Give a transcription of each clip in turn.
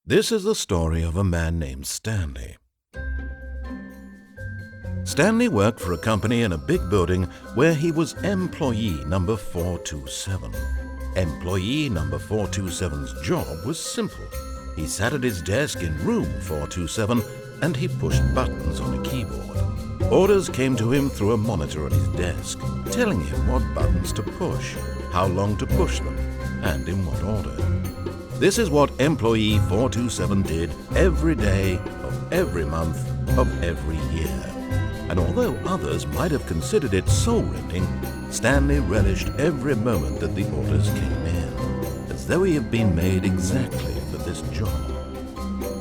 This is the story of a man named Stanley. Stanley worked for a company in a big building where he was employee number 427. Employee number 427's job was simple. He sat at his desk in room 427 and he pushed buttons on a keyboard. Orders came to him through a monitor on his desk, telling him what buttons to push, how long to push them, and in what order. This is what employee 427 did every day of every month of every year. And although others might have considered it soul-rending, Stanley relished every moment that the orders came in, as though he had been made exactly for this job.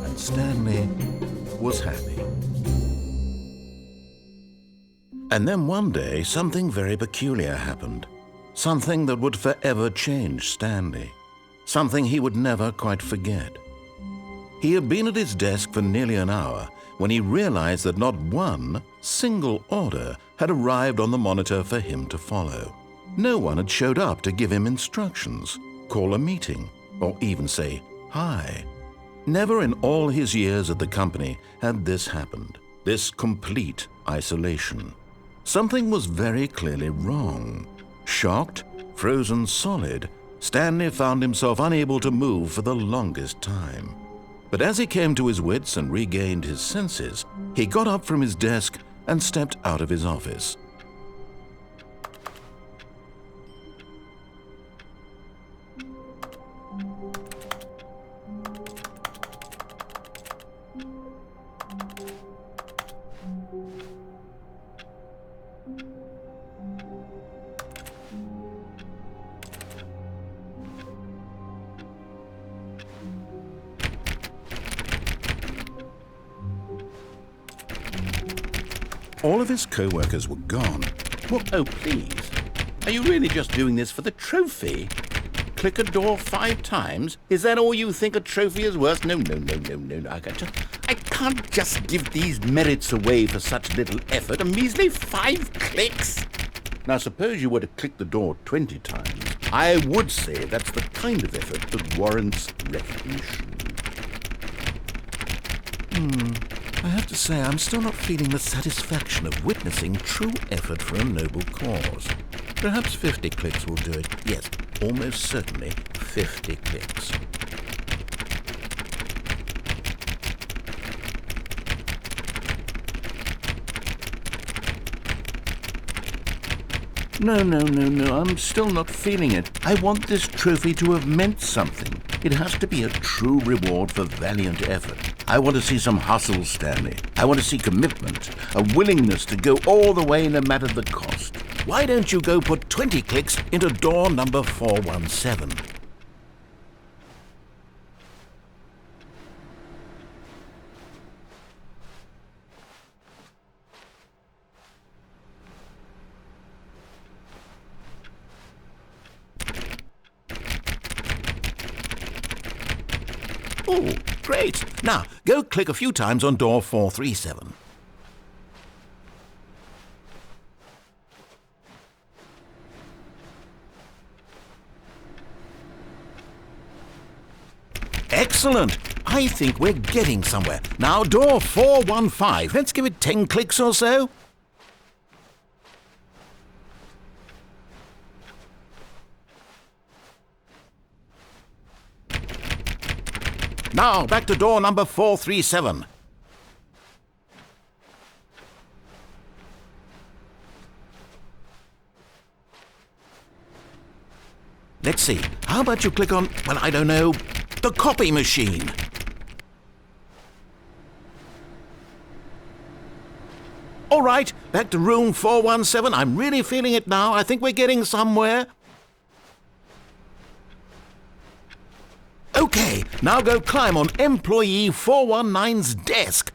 And Stanley was happy. And then one day, something very peculiar happened. Something that would forever change Stanley. Something he would never quite forget. He had been at his desk for nearly an hour when he realized that not one single order had arrived on the monitor for him to follow. No one had showed up to give him instructions, call a meeting, or even say hi. Never in all his years at the company had this happened, this complete isolation. Something was very clearly wrong. Shocked, frozen solid, Stanley found himself unable to move for the longest time. But as he came to his wits and regained his senses, he got up from his desk and stepped out of his office. All of his co-workers were gone. What? Oh, please. Are you really just doing this for the trophy? Click a door 5 times? Is that all you think a trophy is worth? No. I can't just give these merits away for such little effort. A measly 5 clicks. Now, suppose you were to click the door 20 times. I would say that's the kind of effort that warrants recognition. I have to say, I'm still not feeling the satisfaction of witnessing true effort for a noble cause. Perhaps 50 clicks will do it. Yes, almost certainly 50 clicks. No, I'm still not feeling it. I want this trophy to have meant something. It has to be a true reward for valiant effort. I want to see some hustle, Stanley. I want to see commitment, a willingness to go all the way no matter the cost. Why don't you go put 20 clicks into door number 417? Oh, great. Now, go click a few times on door 437. Excellent. I think we're getting somewhere. Now, door 415. Let's give it 10 clicks or so. Now, back to door number 437. Let's see. How about you click on, well, I don't know, the copy machine? All right, back to room 417. I'm really feeling it now. I think we're getting somewhere. Okay, now go climb on employee 419's desk.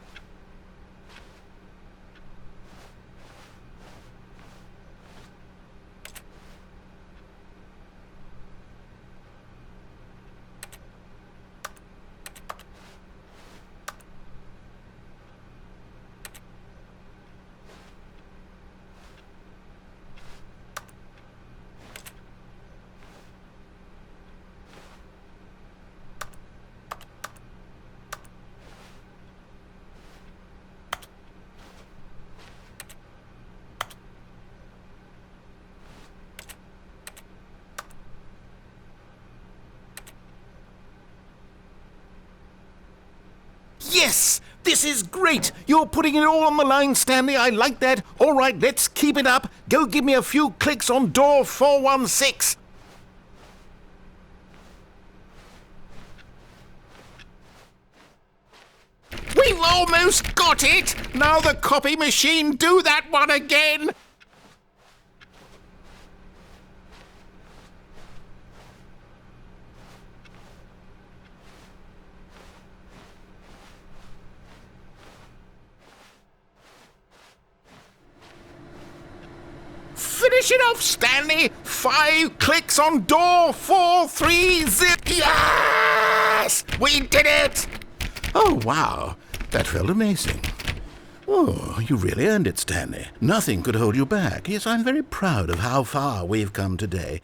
This is great! You're putting it all on the line, Stanley. I like that. All right, let's keep it up. Go give me a few clicks on door 416. We've almost got it! Now the copy machine, do that one again! Finish it off, Stanley! 5 clicks on door 430. Yes! We did it! Oh, wow. That felt amazing. Oh, you really earned it, Stanley. Nothing could hold you back. Yes, I'm very proud of how far we've come today.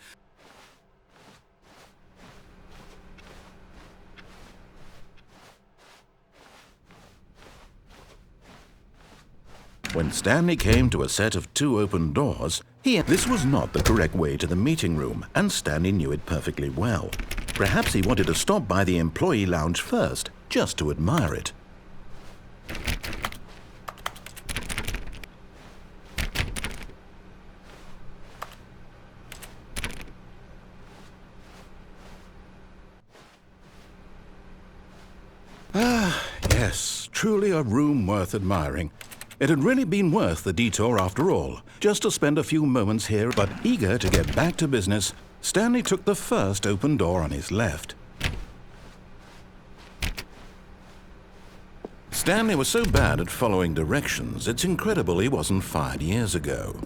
When Stanley came to a set of 2 open doors, this was not the correct way to the meeting room, and Stanley knew it perfectly well. Perhaps he wanted to stop by the employee lounge first, just to admire it. Ah, yes, truly a room worth admiring. It had really been worth the detour after all, just to spend a few moments here, but eager to get back to business, Stanley took the first open door on his left. Stanley was so bad at following directions, it's incredible he wasn't fired years ago.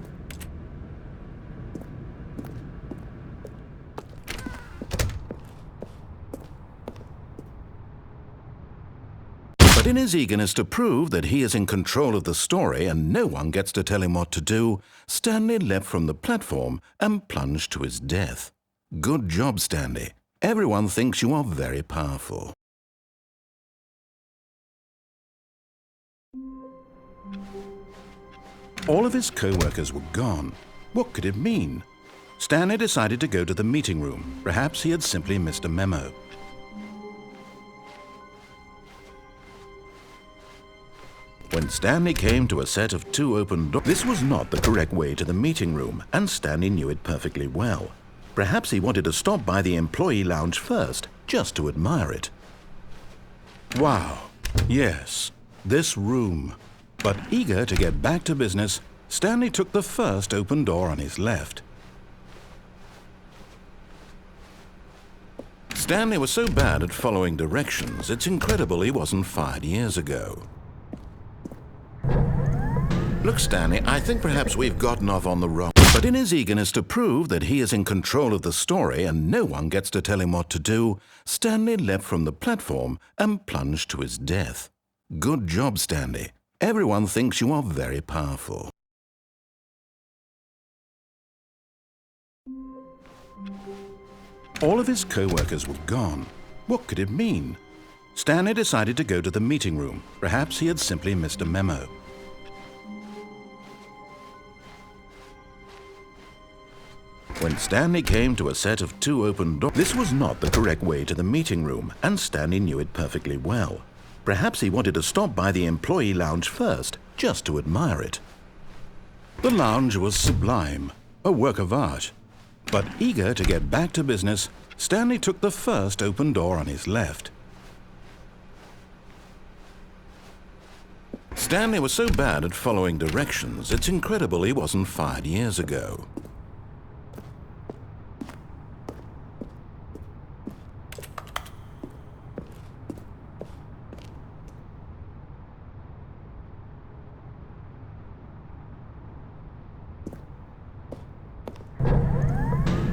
But in his eagerness to prove that he is in control of the story and no one gets to tell him what to do, Stanley leapt from the platform and plunged to his death. Good job, Stanley. Everyone thinks you are very powerful. All of his co-workers were gone. What could it mean? Stanley decided to go to the meeting room. Perhaps he had simply missed a memo. When Stanley came to a set of 2 open doors, this was not the correct way to the meeting room, and Stanley knew it perfectly well. Perhaps he wanted to stop by the employee lounge first, just to admire it. Wow, yes, this room. But eager to get back to business, Stanley took the first open door on his left. Stanley was so bad at following directions, it's incredible he wasn't fired years ago. Look, Stanley, I think perhaps we've gotten off on the wrong... But in his eagerness to prove that he is in control of the story and no one gets to tell him what to do, Stanley leapt from the platform and plunged to his death. Good job, Stanley. Everyone thinks you are very powerful. All of his co-workers were gone. What could it mean? Stanley decided to go to the meeting room. Perhaps he had simply missed a memo. When Stanley came to a set of 2 open doors, this was not the correct way to the meeting room, and Stanley knew it perfectly well. Perhaps he wanted to stop by the employee lounge first, just to admire it. The lounge was sublime, a work of art. But eager to get back to business, Stanley took the first open door on his left. Stanley was so bad at following directions, it's incredible he wasn't fired years ago.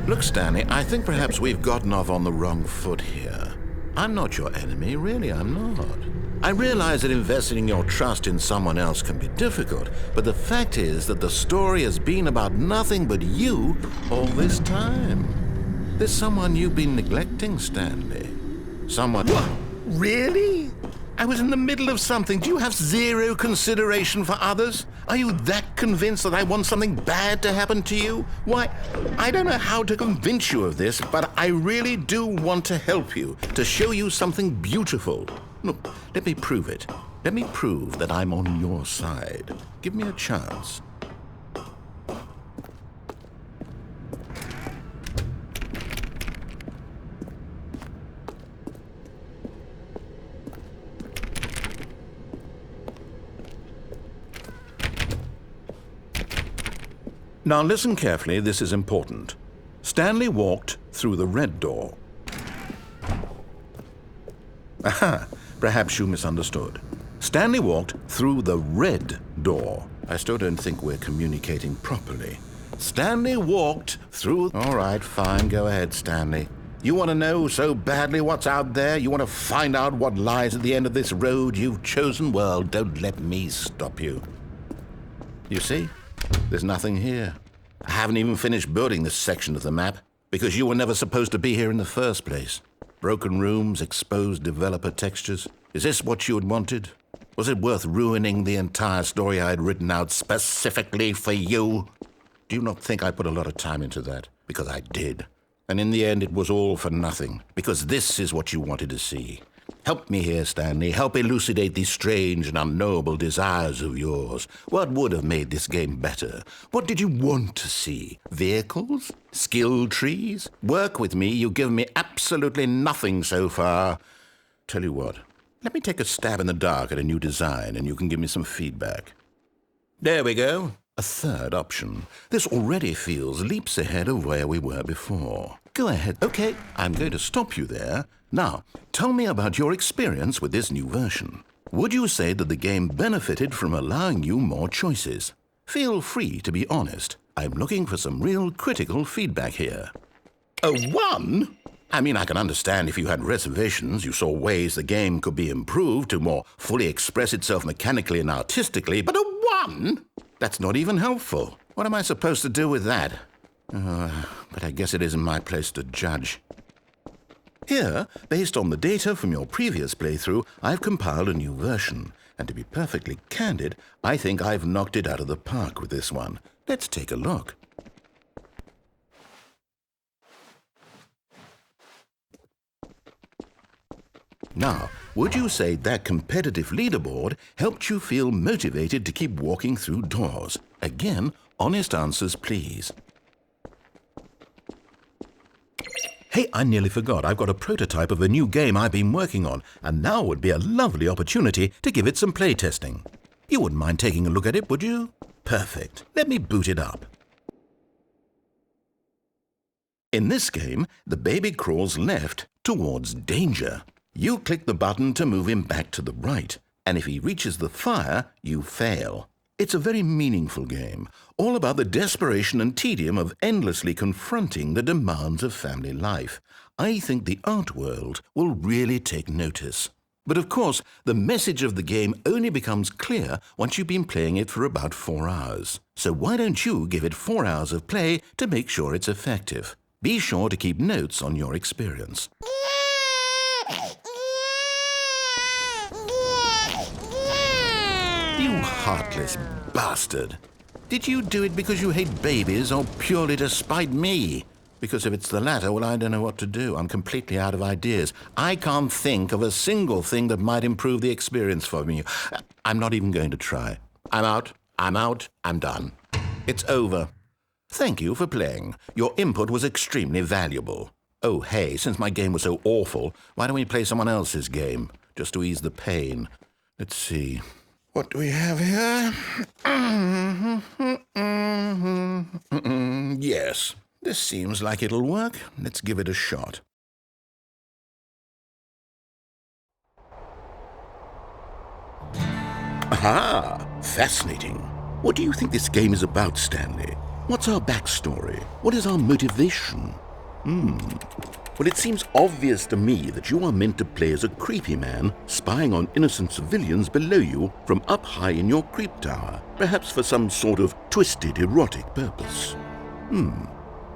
Look, Stanley, I think perhaps we've gotten off on the wrong foot here. I'm not your enemy, really, I'm not. I realize that investing your trust in someone else can be difficult, but the fact is that the story has been about nothing but you all this time. There's someone you've been neglecting, Stanley. Someone... What? Really? I was in the middle of something. Do you have zero consideration for others? Are you that convinced that I want something bad to happen to you? Why, I don't know how to convince you of this, but I really do want to help you, to show you something beautiful. Look, let me prove it. Let me prove that I'm on your side. Give me a chance. Now listen carefully, this is important. Stanley walked through the red door. Aha, perhaps you misunderstood. Stanley walked through the red door. I still don't think we're communicating properly. Stanley walked through... All right, fine, go ahead, Stanley. You want to know so badly what's out there? You want to find out what lies at the end of this road you've chosen? Well, don't let me stop you. You see? There's nothing here. I haven't even finished building this section of the map because you were never supposed to be here in the first place. Broken rooms, exposed developer textures. Is this what you had wanted? Was it worth ruining the entire story I had written out specifically for you? Do you not think I put a lot of time into that? Because I did. And in the end, it was all for nothing. Because this is what you wanted to see. Help me here, Stanley. Help elucidate these strange and unknowable desires of yours. What would have made this game better? What did you want to see? Vehicles? Skill trees? Work with me. You've given me absolutely nothing so far. Tell you what, let me take a stab in the dark at a new design and you can give me some feedback. There we go. A third option. This already feels leaps ahead of where we were before. Go ahead. Okay, I'm going to stop you there. Now, tell me about your experience with this new version. Would you say that the game benefited from allowing you more choices? Feel free to be honest. I'm looking for some real critical feedback here. A 1? I mean, I can understand if you had reservations, you saw ways the game could be improved to more fully express itself mechanically and artistically, but a 1? That's not even helpful. What am I supposed to do with that? But I guess it isn't my place to judge. Here, based on the data from your previous playthrough, I've compiled a new version. And to be perfectly candid, I think I've knocked it out of the park with this one. Let's take a look. Now, would you say that competitive leaderboard helped you feel motivated to keep walking through doors? Again, honest answers, please. Hey, I nearly forgot. I've got a prototype of a new game I've been working on, and now would be a lovely opportunity to give it some playtesting. You wouldn't mind taking a look at it, would you? Perfect. Let me boot it up. In this game, the baby crawls left towards danger. You click the button to move him back to the right, and if he reaches the fire, you fail. It's a very meaningful game, all about the desperation and tedium of endlessly confronting the demands of family life. I think the art world will really take notice. But of course, the message of the game only becomes clear once you've been playing it for about 4 hours. So why don't you give it 4 hours of play to make sure it's effective? Be sure to keep notes on your experience. You heartless bastard. Did you do it because you hate babies or purely to spite me? Because if it's the latter, well, I don't know what to do. I'm completely out of ideas. I can't think of a single thing that might improve the experience for me. I'm not even going to try. I'm out. I'm done. It's over. Thank you for playing. Your input was extremely valuable. Oh, hey, since my game was so awful, why don't we play someone else's game, just to ease the pain? Let's see. What do we have here? Yes, this seems like it'll work. Let's give it a shot. Aha! Fascinating. What do you think this game is about, Stanley? What's our backstory? What is our motivation? Well, it seems obvious to me that you are meant to play as a creepy man spying on innocent civilians below you from up high in your creep tower, perhaps for some sort of twisted erotic purpose.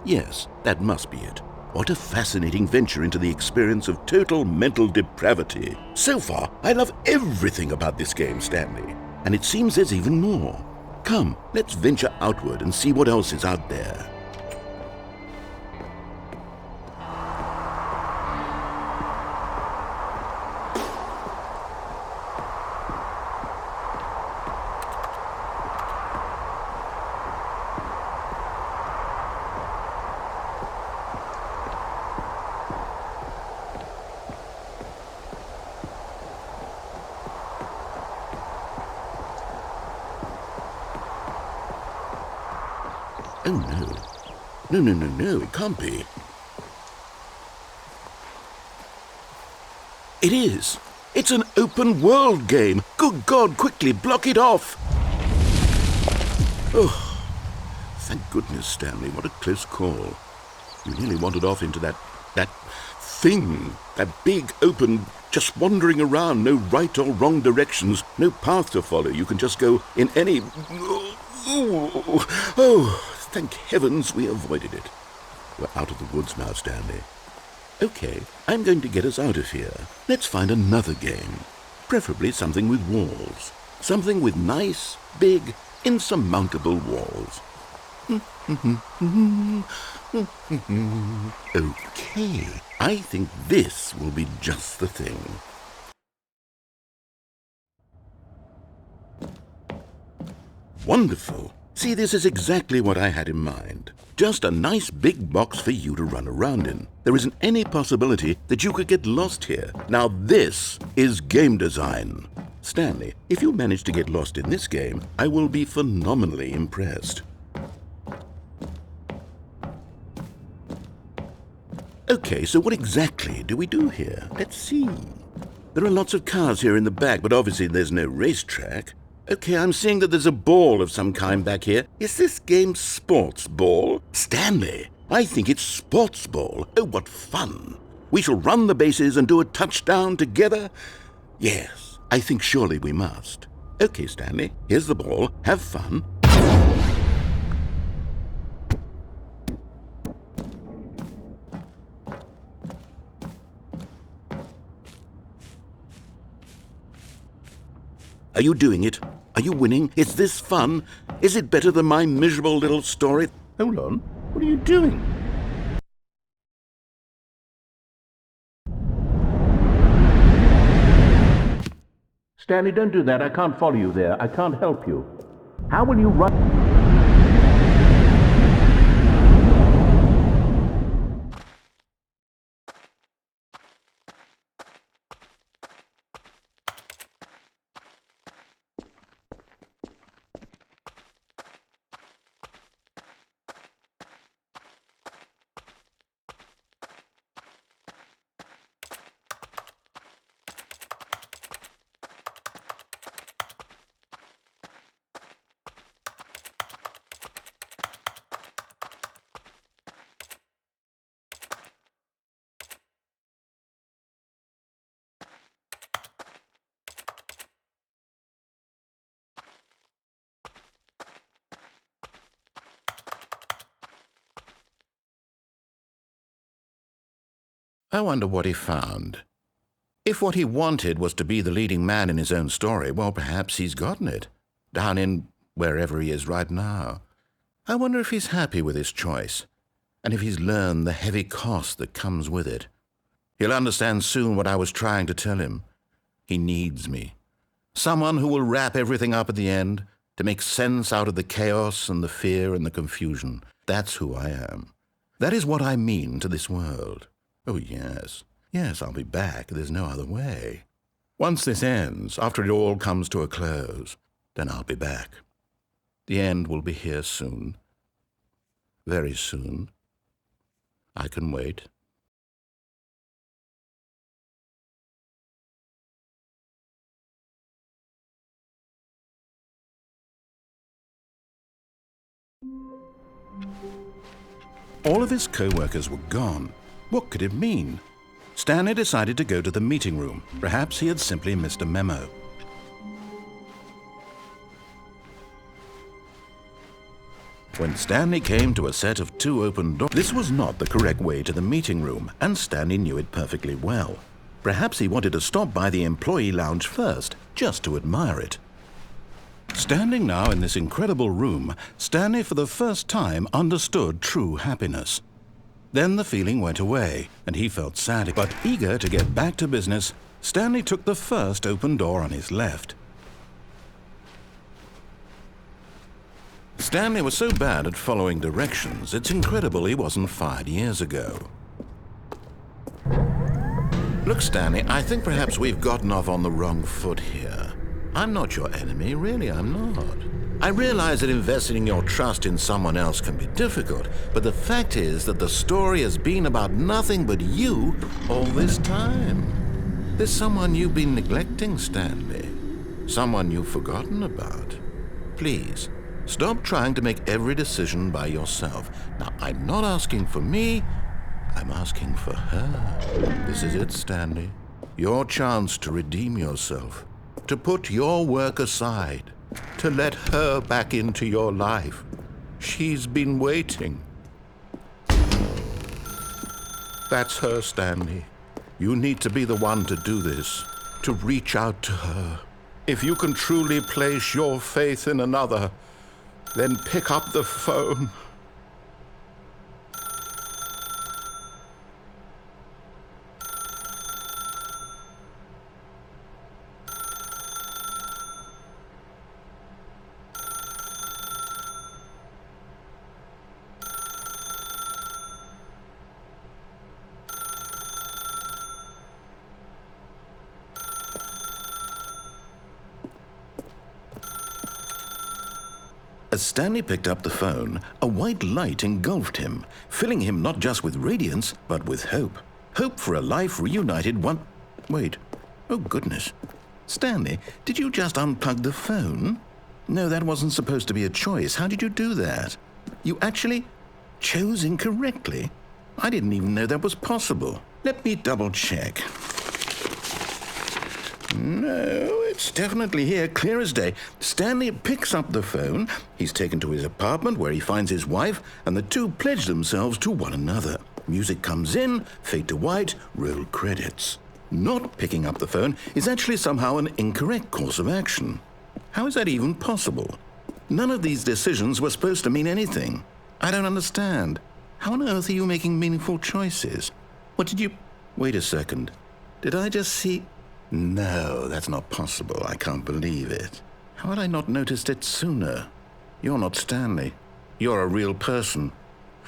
Yes, that must be it. What a fascinating venture into the experience of total mental depravity. So far, I love everything about this game, Stanley. And it seems there's even more. Come, let's venture outward and see what else is out there. Oh, no. No, no, no, no, it can't be. It is. It's an open world game. Good God, quickly, block it off. Oh, thank goodness, Stanley. What a close call. You nearly wandered off into that thing. That big, open, just wandering around. No right or wrong directions. No path to follow. You can just go in any... Oh, thank heavens we avoided it. We're out of the woods now, Stanley. Okay, I'm going to get us out of here. Let's find another game. Preferably something with walls. Something with nice, big, insurmountable walls. Okay, I think this will be just the thing. Wonderful. See, this is exactly what I had in mind. Just a nice big box for you to run around in. There isn't any possibility that you could get lost here. Now this is game design. Stanley, if you manage to get lost in this game, I will be phenomenally impressed. Okay, so what exactly do we do here? Let's see. There are lots of cars here in the back, but obviously there's no racetrack. Okay, I'm seeing that there's a ball of some kind back here. Is this game sports ball? Stanley, I think it's sports ball. Oh, what fun. We shall run the bases and do a touchdown together? Yes, I think surely we must. Okay, Stanley, here's the ball. Have fun. Are you doing it? Are you winning? Is this fun? Is it better than my miserable little story? Hold on. What are you doing? Stanley, don't do that. I can't follow you there. I can't help you. How will you run? I wonder what he found. If what he wanted was to be the leading man in his own story, well, perhaps he's gotten it, down in wherever he is right now. I wonder if he's happy with his choice, and if he's learned the heavy cost that comes with it. He'll understand soon what I was trying to tell him. He needs me. Someone who will wrap everything up at the end, to make sense out of the chaos and the fear and the confusion. That's who I am. That is what I mean to this world. Oh, yes. Yes, I'll be back. There's no other way. Once this ends, after it all comes to a close, then I'll be back. The end will be here soon. Very soon. I can wait. All of his co-workers were gone. What could it mean? Stanley decided to go to the meeting room. Perhaps he had simply missed a memo. When Stanley came to a set of 2 open doors, this was not the correct way to the meeting room, and Stanley knew it perfectly well. Perhaps he wanted to stop by the employee lounge first, just to admire it. Standing now in this incredible room, Stanley for the first time understood true happiness. Then the feeling went away, and he felt sad, but eager to get back to business, Stanley took the first open door on his left. Stanley was so bad at following directions, it's incredible he wasn't fired years ago. Look, Stanley, I think perhaps we've gotten off on the wrong foot here. I'm not your enemy, really, I'm not. I realize that investing your trust in someone else can be difficult, but the fact is that the story has been about nothing but you all this time. There's someone you've been neglecting, Stanley. Someone you've forgotten about. Please, stop trying to make every decision by yourself. Now, I'm not asking for me, I'm asking for her. This is it, Stanley. Your chance to redeem yourself, to put your work aside, to let her back into your life. She's been waiting. That's her, Stanley. You need to be the one to do this, to reach out to her. If you can truly place your faith in another, then pick up the phone. As Stanley picked up the phone, a white light engulfed him, filling him not just with radiance, but with hope. Hope for a life reunited Wait. Oh, goodness. Stanley, did you just unplug the phone? No, that wasn't supposed to be a choice. How did you do that? You actually chose incorrectly? I didn't even know that was possible. Let me double-check. No, it's definitely here, clear as day. Stanley picks up the phone. He's taken to his apartment where he finds his wife, and the two pledge themselves to one another. Music comes in, fade to white, roll credits. Not picking up the phone is actually somehow an incorrect course of action. How is that even possible? None of these decisions were supposed to mean anything. I don't understand. How on earth are you making meaningful choices? What did you... Wait a second. Did I just see... No, that's not possible. I can't believe it. How had I not noticed it sooner? You're not Stanley. You're a real person.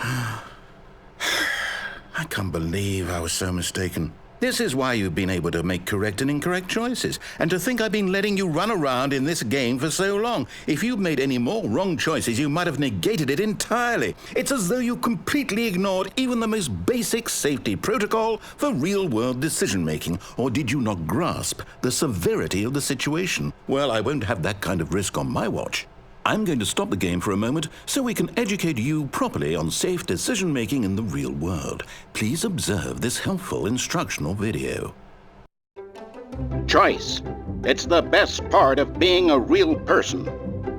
I can't believe I was so mistaken. This is why you've been able to make correct and incorrect choices. And to think I've been letting you run around in this game for so long. If you'd made any more wrong choices, you might have negated it entirely. It's as though you completely ignored even the most basic safety protocol for real-world decision-making. Or did you not grasp the severity of the situation? Well, I won't have that kind of risk on my watch. I'm going to stop the game for a moment so we can educate you properly on safe decision-making in the real world. Please observe this helpful instructional video. Choice. It's the best part of being a real person.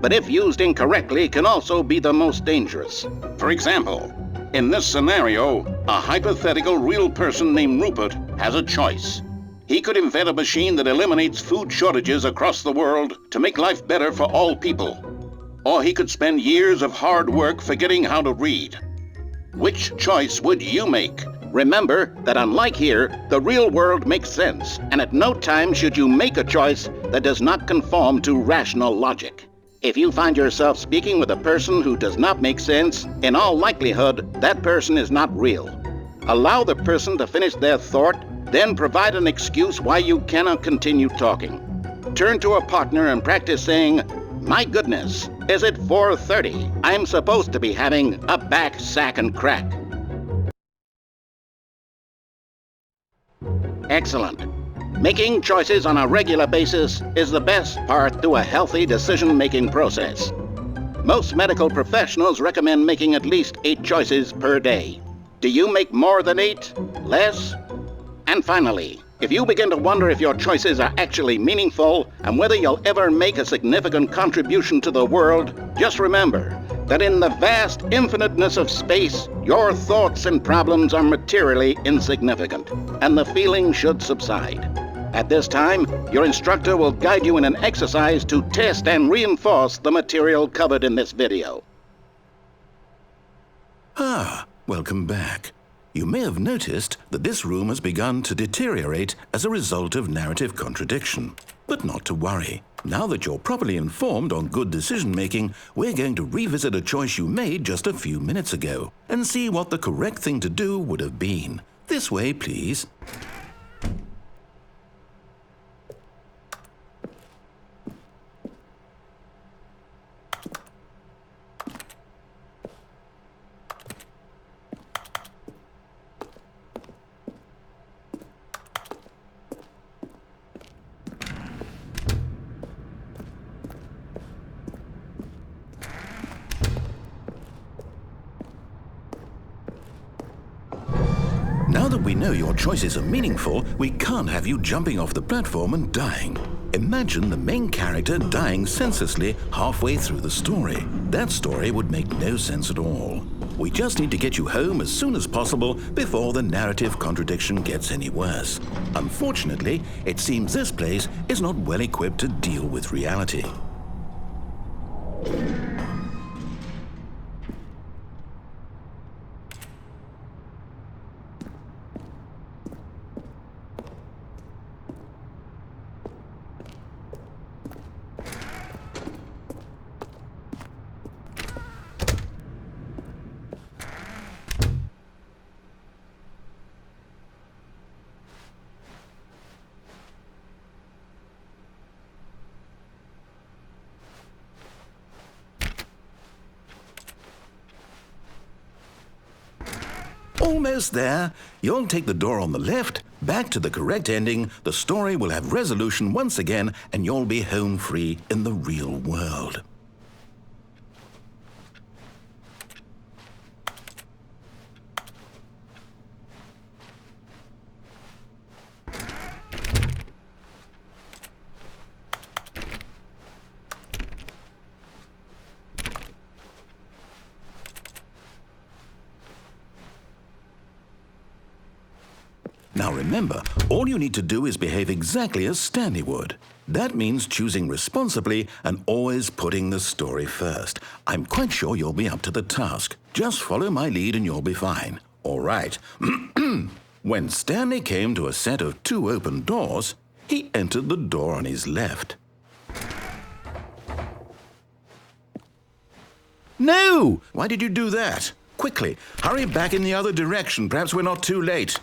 But if used incorrectly, can also be the most dangerous. For example, in this scenario, a hypothetical real person named Rupert has a choice. He could invent a machine that eliminates food shortages across the world to make life better for all people. Or he could spend years of hard work forgetting how to read. Which choice would you make? Remember that unlike here, the real world makes sense, and at no time should you make a choice that does not conform to rational logic. If you find yourself speaking with a person who does not make sense, in all likelihood, that person is not real. Allow the person to finish their thought, then provide an excuse why you cannot continue talking. Turn to a partner and practice saying, "My goodness, is it 4:30? I'm supposed to be having a back, sack, and crack." Excellent. Making choices on a regular basis is the best part to a healthy decision-making process. Most medical professionals recommend making at least 8 choices per day. Do you make more than 8? Less? And finally, if you begin to wonder if your choices are actually meaningful and whether you'll ever make a significant contribution to the world, just remember that in the vast infiniteness of space, your thoughts and problems are materially insignificant, and the feeling should subside. At this time, your instructor will guide you in an exercise to test and reinforce the material covered in this video. Welcome back. You may have noticed that this room has begun to deteriorate as a result of narrative contradiction. But not to worry. Now that you're properly informed on good decision-making, we're going to revisit a choice you made just a few minutes ago and see what the correct thing to do would have been. This way, please. we know your choices are meaningful, we can't have you jumping off the platform and dying. Imagine the main character dying senselessly halfway through the story. That story would make no sense at all. We just need to get you home as soon as possible before the narrative contradiction gets any worse. Unfortunately, it seems this place is not well equipped to deal with reality. Almost there. You'll take the door on the left, back to the correct ending, the story will have resolution once again, and you'll be home free in the real world. Now remember, all you need to do is behave exactly as Stanley would. That means choosing responsibly and always putting the story first. I'm quite sure you'll be up to the task. Just follow my lead and you'll be fine. All right. When Stanley came to a set of 2 open doors, he entered the door on his left. No! Why did you do that? Quickly, hurry back in the other direction. Perhaps we're not too late.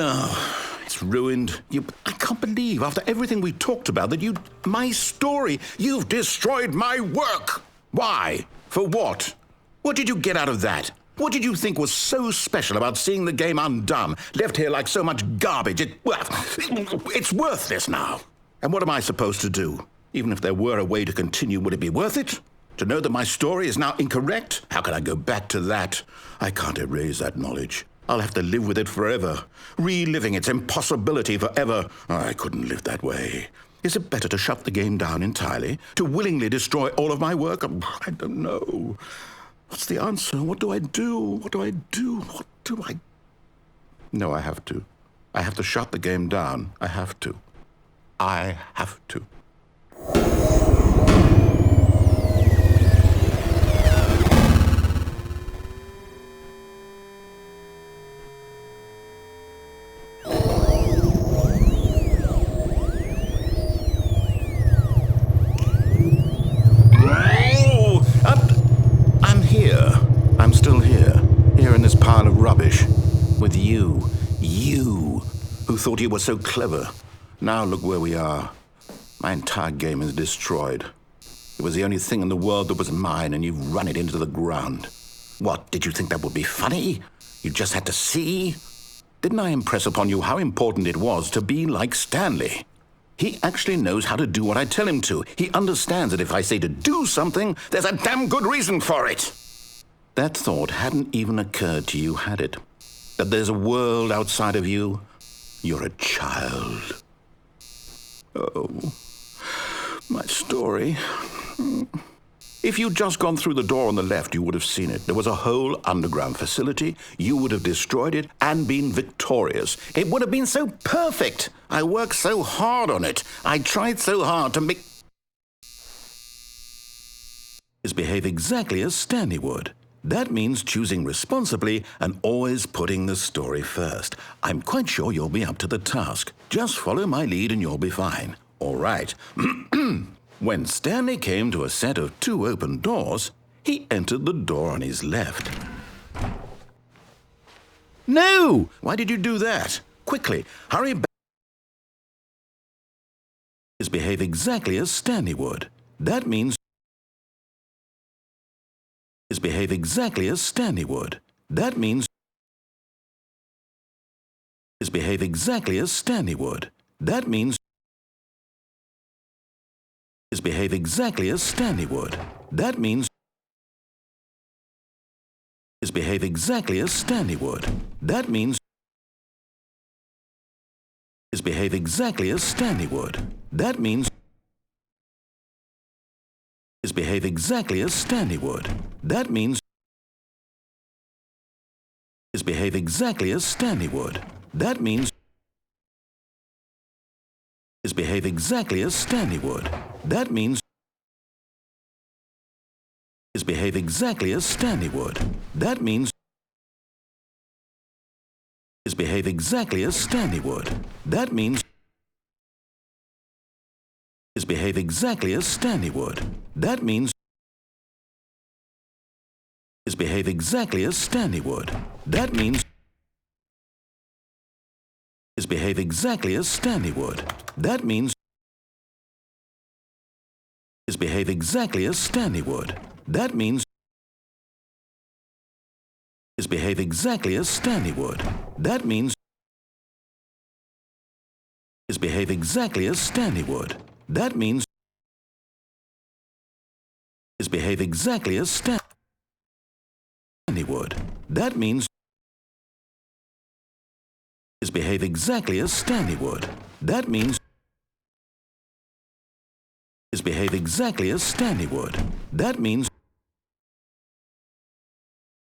Oh, it's ruined. I can't believe, after everything we talked about, that my story, you've destroyed my work. Why? For what? What did you get out of that? What did you think was so special about seeing the game undone, left here like so much garbage? It's worthless now. And what am I supposed to do? Even if there were a way to continue, would it be worth it? To know that my story is now incorrect? How can I go back to that? I can't erase that knowledge. I'll have to live with it forever, reliving its impossibility forever. I couldn't live that way. Is it better to shut the game down entirely? To willingly destroy all of my work? I don't know. What's the answer? What do I do? What do I do? What do I... No, I have to. I have to shut the game down. I have to. I have to. I'm still here in this pile of rubbish, with you, who thought you were so clever. Now look where we are. My entire game is destroyed. It was the only thing in the world that was mine, and you've run it into the ground. What, did you think that would be funny? You just had to see? Didn't I impress upon you how important it was to be like Stanley? He actually knows how to do what I tell him to. He understands that if I say to do something, there's a damn good reason for it. That thought hadn't even occurred to you, had it? That there's a world outside of you? You're a child. Oh, my story. If you'd just gone through the door on the left, you would have seen it. There was a whole underground facility. You would have destroyed it and been victorious. It would have been so perfect. I worked so hard on it. I tried so hard to make... behave exactly as Stanley would. That means choosing responsibly and always putting the story first. I'm quite sure you'll be up to the task. Just follow my lead and you'll be fine. All right. When Stanley came to a set of 2 open doors, he entered the door on his left. No! Why did you do that? Quickly, hurry back. Behave exactly as Stanley would. That means behave exactly as Stanley would. That means behave exactly as Stanley would. That means behave exactly as Stanley would. That means behave exactly as Stanley would. That means behave exactly as Stanley would. That means behave exactly as Stanley would. That means behave exactly as Stanley would. That means behave exactly as Stanley would. That means behave exactly as Stanley would. That means behave exactly as Stanley would. That means behave exactly as Stanley would. That means behave exactly as Stanley would. That means behave exactly as Stanley would. That means behave exactly as Stanley would. That means behave exactly as Stanley would. That means behave exactly as Stanley would. That means behave exactly as Stanley would. That means behave exactly as Stanley would. That means behave exactly as Stanley would. That means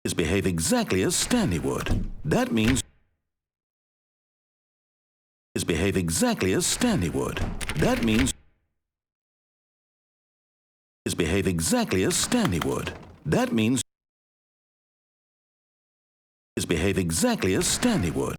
behave exactly as Stanley would. That means behave exactly as Stanley would. That means behave exactly as Stanley would. That means behave exactly as Stanley would.